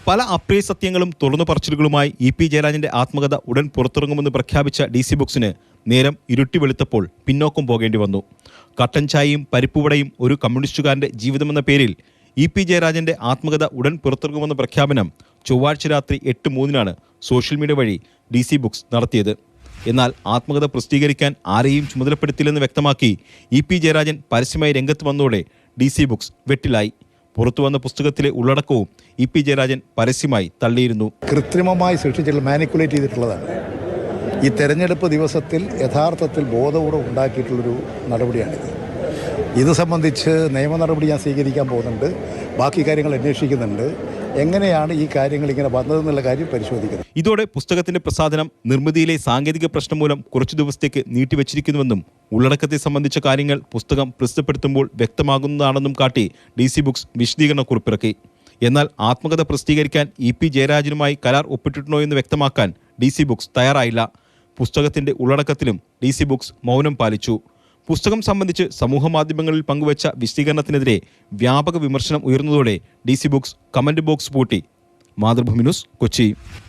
പല അപ്രിയ സത്യങ്ങളും തുറന്നു പറച്ചിലുകളുമായി ഇ.പി. ജയരാജന്റെ ആത്മകഥ ഉടൻ പുറത്തിറങ്ങുമെന്ന് പ്രഖ്യാപിച്ച DC ബുക്സിന് നേരം ഇരുട്ടി വെളുത്തപ്പോൾ പിന്നോക്കം പോകേണ്ടി വന്നു. കട്ടൻ ചായയും പരിപ്പുവടയും ഒരു കമ്മ്യൂണിസ്റ്റുകാരന്റെ ജീവിതമെന്ന പേരിൽ ഇ.പി. ജയരാജന്റെ ആത്മകഥ ഉടൻ പുറത്തിറങ്ങുമെന്ന പ്രഖ്യാപനം ചൊവ്വാഴ്ച രാത്രി 8:03 സോഷ്യൽ മീഡിയ വഴി DC ബുക്സ് നടത്തിയത്. എന്നാൽ ആത്മകഥ പ്രസിദ്ധീകരിക്കാൻ ആരെയും ചുമതലപ്പെടുത്തില്ലെന്ന് വ്യക്തമാക്കി ഇ.പി. ജയരാജൻ പരസ്യമായി രംഗത്ത് വന്നതോടെ DC ബുക്സ് വെട്ടിലായി. പുറത്തുവന്ന പുസ്തകത്തിലെ ഉള്ളടക്കവും ഇ.പി. ജയരാജൻ പരസ്യമായി തള്ളിയിരുന്നു. കൃത്രിമമായി സൃഷ്ടിച്ചിട്ടുള്ള മാനിക്കുലേറ്റ് ചെയ്തിട്ടുള്ളതാണ്. ഈ തെരഞ്ഞെടുപ്പ് ദിവസത്തിൽ യഥാർത്ഥത്തിൽ ബോധപൂർവ്വം ഉണ്ടാക്കിയിട്ടുള്ളൊരു നടപടിയാണിത്. ഇത് സംബന്ധിച്ച് നിയമ നടപടി ഞാൻ സ്വീകരിക്കാൻ പോകുന്നുണ്ട്. ബാക്കി കാര്യങ്ങൾ അന്വേഷിക്കുന്നുണ്ട്. എങ്ങനെയാണ് ഈ കാര്യങ്ങൾ ഇങ്ങനെ വന്നതെന്നുള്ള കാര്യം പരിശോധിക്കുന്നത്. ഇതോടെ പുസ്തകത്തിന്റെ പ്രസാധനം നിർമ്മിതിയിലെ സാങ്കേതിക പ്രശ്നം മൂലം കുറച്ചു ദിവസത്തേക്ക് നീട്ടിവെച്ചിരിക്കുന്നുവെന്നും ഉള്ളടക്കത്തെ സംബന്ധിച്ച കാര്യങ്ങൾ പുസ്തകം പ്രസിദ്ധപ്പെടുത്തുമ്പോൾ വ്യക്തമാകുന്നതാണെന്നും കാട്ടി DC ബുക്സ് വിശദീകരണ കുറിപ്പിറക്കി. എന്നാൽ ആത്മകഥ പ്രസിദ്ധീകരിക്കാൻ ഇ.പി. ജയരാജനുമായി കരാർ ഒപ്പിട്ടിട്ടുണ്ടോ എന്ന് വ്യക്തമാക്കാൻ DC ബുക്സ് തയ്യാറായില്ല. പുസ്തകത്തിന്റെ ഉള്ളടക്കത്തിലും DC ബുക്സ് മൗനം പാലിച്ചു. പുസ്തകം സംബന്ധിച്ച് സമൂഹമാധ്യമങ്ങളിൽ പങ്കുവച്ച വിശദീകരണത്തിനെതിരെ വ്യാപക വിമർശനം ഉയർന്നതോടെ DC ബുക്സ് കമന്റ് ബോക്സ് പൂട്ടി. മാതൃഭൂമി ന്യൂസ്, കൊച്ചി.